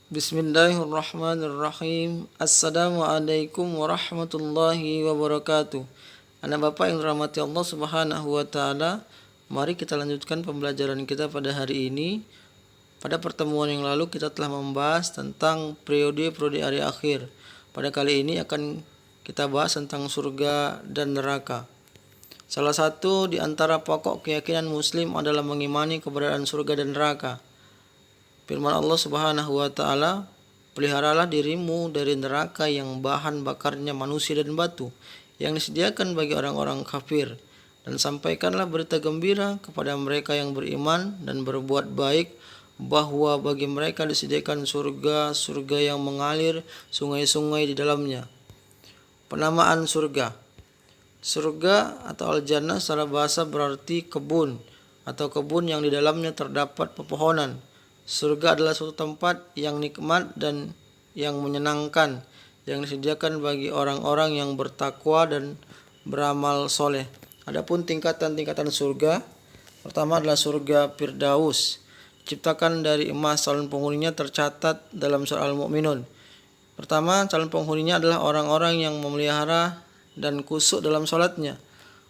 Bismillahirrahmanirrahim. Assalamualaikum warahmatullahi wabarakatuh. Anak Bapak yang dirahmati Allah Subhanahu wa taala, mari kita lanjutkan pembelajaran kita pada hari ini. Pada pertemuan yang lalu kita telah membahas tentang periode-periode hari akhir. Pada kali ini akan kita bahas tentang surga dan neraka. Salah satu di antara pokok keyakinan muslim adalah mengimani keberadaan surga dan neraka. Firman Allah Subhanahu wa taala, peliharalah dirimu dari neraka yang bahan bakarnya manusia dan batu, yang disediakan bagi orang-orang kafir, dan sampaikanlah berita gembira kepada mereka yang beriman dan berbuat baik, bahwa bagi mereka disediakan surga yang mengalir sungai-sungai di dalamnya. Penamaan surga. Surga atau al-jannah secara bahasa berarti kebun atau kebun yang di dalamnya terdapat pepohonan. Surga adalah suatu tempat yang nikmat dan yang menyenangkan yang disediakan bagi orang-orang yang bertakwa dan beramal soleh. Adapun tingkatan-tingkatan surga, pertama adalah surga Firdaus, diciptakan dari emas. Calon penghuninya tercatat dalam surah Al-Mu'minun. Pertama, calon penghuninya adalah orang-orang yang memelihara dan khusyuk dalam sholatnya,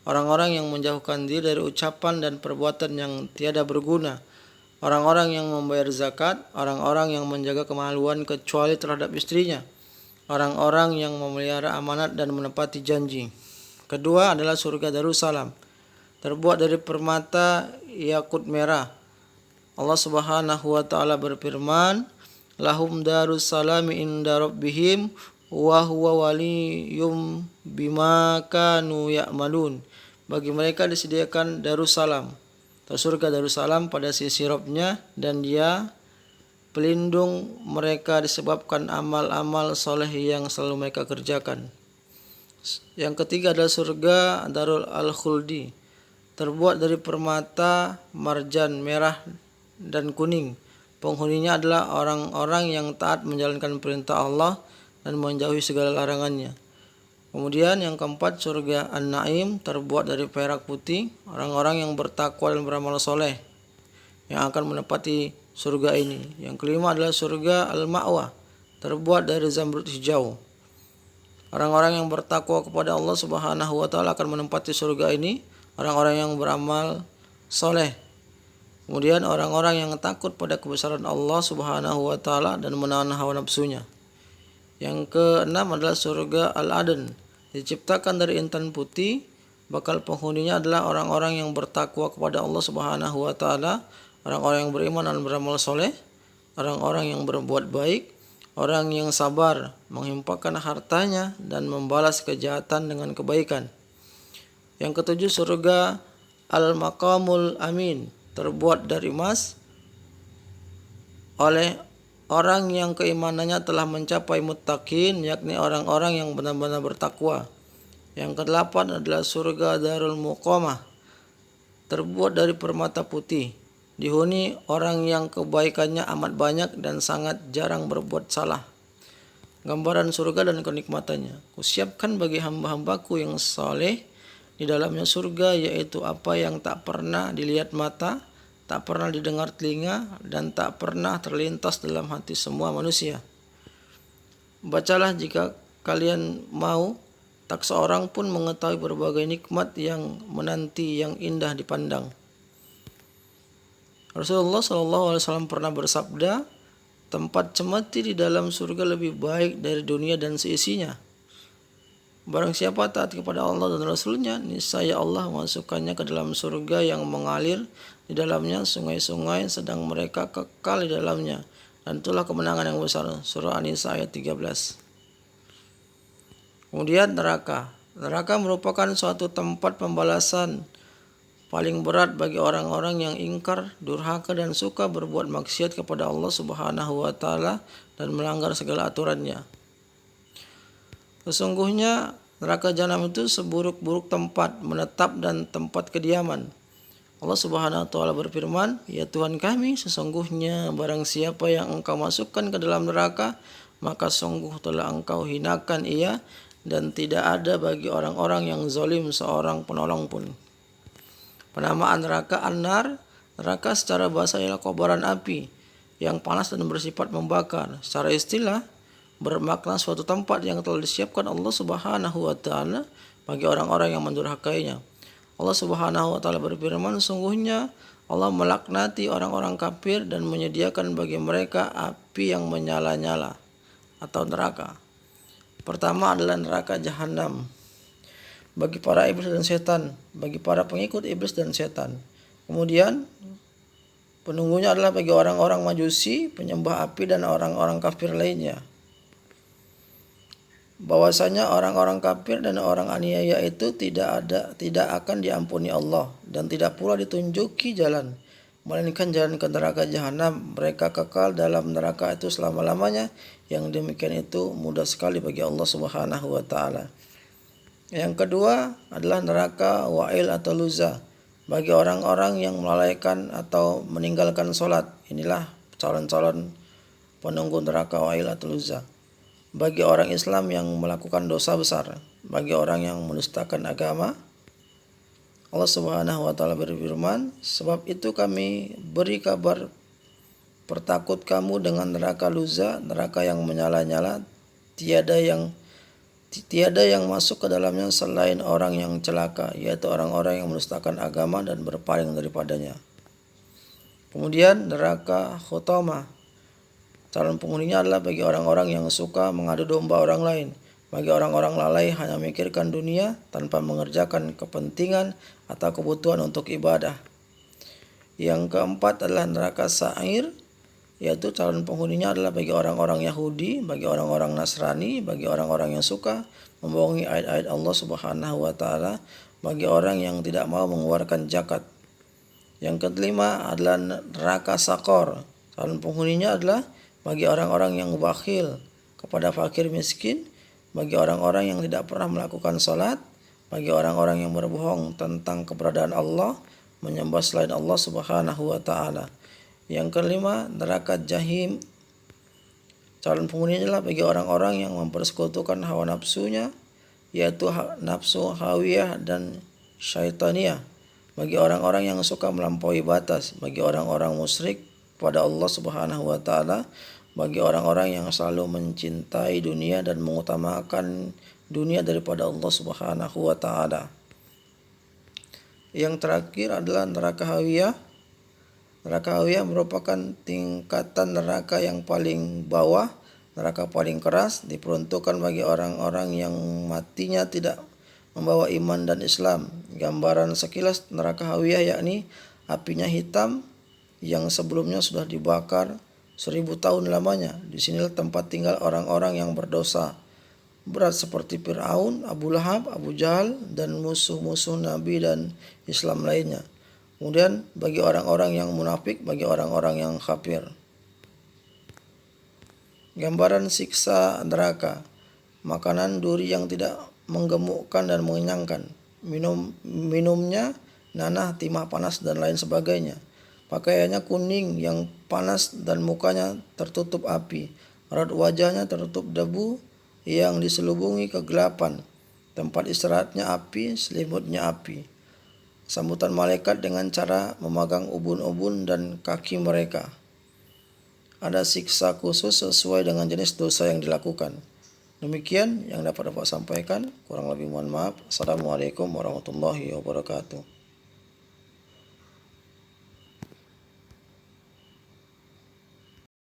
orang-orang yang menjauhkan diri dari ucapan dan perbuatan yang tiada berguna, orang-orang yang membayar zakat, orang-orang yang menjaga kemaluan kecuali terhadap istrinya, orang-orang yang memelihara amanat dan menepati janji. Kedua adalah surga Darussalam, terbuat dari permata yakut merah. Allah Subhanahu wa taala berfirman, lahum darussalami inda rabbihim wa huwa waliyum bima kanu ya'malun. Bagi mereka disediakan Darussalam atau surga Darussalam pada sisi Rabb-nya, dan dia pelindung mereka disebabkan amal-amal soleh yang selalu mereka kerjakan. Yang ketiga adalah surga Darul Al-Khuldi, terbuat dari permata marjan merah dan kuning. Penghuninya adalah orang-orang yang taat menjalankan perintah Allah dan menjauhi segala larangannya. Kemudian yang keempat surga An-Naim, terbuat dari perak putih, orang-orang yang bertakwa dan beramal soleh yang akan menepati surga ini. Yang kelima adalah surga Al-Ma'wa, terbuat dari zamrud hijau. Orang-orang yang bertakwa kepada Allah Subhanahu wa taala akan menempati surga ini, orang-orang yang beramal soleh. Kemudian orang-orang yang takut pada kebesaran Allah Subhanahu wa taala dan menahan hawa nafsunya. Yang keenam adalah surga Al-Aden, diciptakan dari intan putih. Bakal penghuninya adalah orang-orang yang bertakwa kepada Allah Subhanahu wa taala, orang-orang yang beriman dan beramal soleh, orang-orang yang berbuat baik, orang yang sabar menginfakkan hartanya dan membalas kejahatan dengan kebaikan. Yang ketujuh surga Al-Maqamul Amin, terbuat dari emas, oleh orang yang keimanannya telah mencapai muttaqin, yakni orang-orang yang benar-benar bertakwa. Yang kedelapan adalah surga Darul Muqamah, terbuat dari permata putih, dihuni orang yang kebaikannya amat banyak dan sangat jarang berbuat salah. Gambaran surga dan kenikmatannya. Kusiapkan bagi hamba-hambaku yang saleh di dalamnya surga, yaitu apa yang tak pernah dilihat mata, tak pernah didengar telinga, dan tak pernah terlintas dalam hati semua manusia. Bacalah jika kalian mau, tak seorang pun mengetahui berbagai nikmat yang menanti yang indah dipandang. Rasulullah SAW pernah bersabda, tempat cemeti di dalam surga lebih baik dari dunia dan seisinya. Barang siapa taat kepada Allah dan Rasulnya, niscaya Allah memasukkannya ke dalam surga yang mengalir di dalamnya sungai-sungai, sedang mereka kekal di dalamnya. Dan itulah kemenangan yang besar. Surah An-Nisa ayat 13. Kemudian neraka. Neraka merupakan suatu tempat pembalasan paling berat bagi orang-orang yang ingkar, durhaka, dan suka berbuat maksiat kepada Allah Subhanahu wa taala dan melanggar segala aturannya. Sesungguhnya neraka jahanam itu seburuk-buruk tempat menetap dan tempat kediaman. Allah Subhanahu wa taala berfirman, ya Tuhan kami, sesungguhnya barang siapa yang Engkau masukkan ke dalam neraka, maka sungguh telah Engkau hinakan ia, dan tidak ada bagi orang-orang yang zalim seorang penolong pun. Penamaan neraka An-Nar, neraka secara bahasa ialah kobaran api yang panas dan bersifat membakar. Secara istilah bermakna suatu tempat yang telah disiapkan Allah Subhanahu wa taala bagi orang-orang yang mendurhakainya. Allah Subhanahu wa taala berfirman, sungguhnya Allah melaknati orang-orang kafir dan menyediakan bagi mereka api yang menyala-nyala atau neraka. Pertama adalah neraka jahanam bagi para iblis dan setan, bagi para pengikut iblis dan setan. Kemudian penunggunya adalah bagi orang-orang majusi, penyembah api dan orang-orang kafir lainnya. Bahwasanya orang-orang kafir dan orang aniaya itu tidak akan diampuni Allah dan tidak pula ditunjuki jalan, melainkan jalan ke neraka jahanam. Mereka kekal dalam neraka itu selama-lamanya. Yang demikian itu mudah sekali bagi Allah Subhanahu wa taala. Yang kedua adalah neraka wa'il atau luza bagi orang-orang yang melalaikan atau meninggalkan sholat. Inilah calon-calon penunggu neraka wa'il atau luza. Bagi orang Islam yang melakukan dosa besar, bagi orang yang mendustakan agama, Allah Subhanahu wa taala berfirman, sebab itu kami beri kabar pertakut kamu dengan neraka luza, neraka yang menyala-nyala, tiada yang masuk ke dalamnya selain orang yang celaka, yaitu orang-orang yang mendustakan agama dan berpaling daripadanya. Kemudian neraka Khutamah, calon penghuninya adalah bagi orang-orang yang suka mengadu domba orang lain, bagi orang-orang lalai hanya memikirkan dunia tanpa mengerjakan kepentingan atau kebutuhan untuk ibadah. Yang keempat adalah neraka Sa'ir, yaitu calon penghuninya adalah bagi orang-orang Yahudi, bagi orang-orang Nasrani, bagi orang-orang yang suka membohongi ayat-ayat Allah Subhanahu wa taala, bagi orang yang tidak mau mengeluarkan zakat. Yang kelima adalah neraka Sakor, calon penghuninya adalah bagi orang-orang yang bakhil kepada fakir miskin, bagi orang-orang yang tidak pernah melakukan salat, bagi orang-orang yang berbohong tentang keberadaan Allah, menyembah selain Allah Subhanahu wa taala. Yang kelima, neraka Jahim, calon penghuninya adalah bagi orang-orang yang mempersekutukan hawa nafsunya, yaitu nafsu hawiyah dan syaitaniyah, bagi orang-orang yang suka melampaui batas, bagi orang-orang musyrik pada Allah Subhanahu wa taala, bagi orang-orang yang selalu mencintai dunia dan mengutamakan dunia daripada Allah Subhanahu wa taala. Yang terakhir adalah neraka hawiyah. Neraka hawiyah merupakan tingkatan neraka yang paling bawah, neraka paling keras, diperuntukkan bagi orang-orang yang matinya tidak membawa iman dan Islam. Gambaran sekilas neraka hawiyah yakni apinya hitam yang sebelumnya sudah dibakar 1000 tahun lamanya. Di sinilah tempat tinggal orang-orang yang berdosa berat seperti Fir'aun, Abu Lahab, Abu Jahal, dan musuh-musuh Nabi dan Islam lainnya. Kemudian bagi orang-orang yang munafik, bagi orang-orang yang kafir. Gambaran siksa neraka, makanan duri yang tidak menggemukkan dan mengenyangkan, minumnya nanah, timah panas, dan lain sebagainya. Pakaiannya kuning yang panas dan mukanya tertutup api. Raut wajahnya tertutup debu yang diselubungi kegelapan. Tempat istirahatnya api, selimutnya api. Sambutan malaikat dengan cara memegang ubun-ubun dan kaki mereka. Ada siksa khusus sesuai dengan jenis dosa yang dilakukan. Demikian yang dapat Bapak sampaikan. Kurang lebih mohon maaf. Assalamualaikum warahmatullahi wabarakatuh.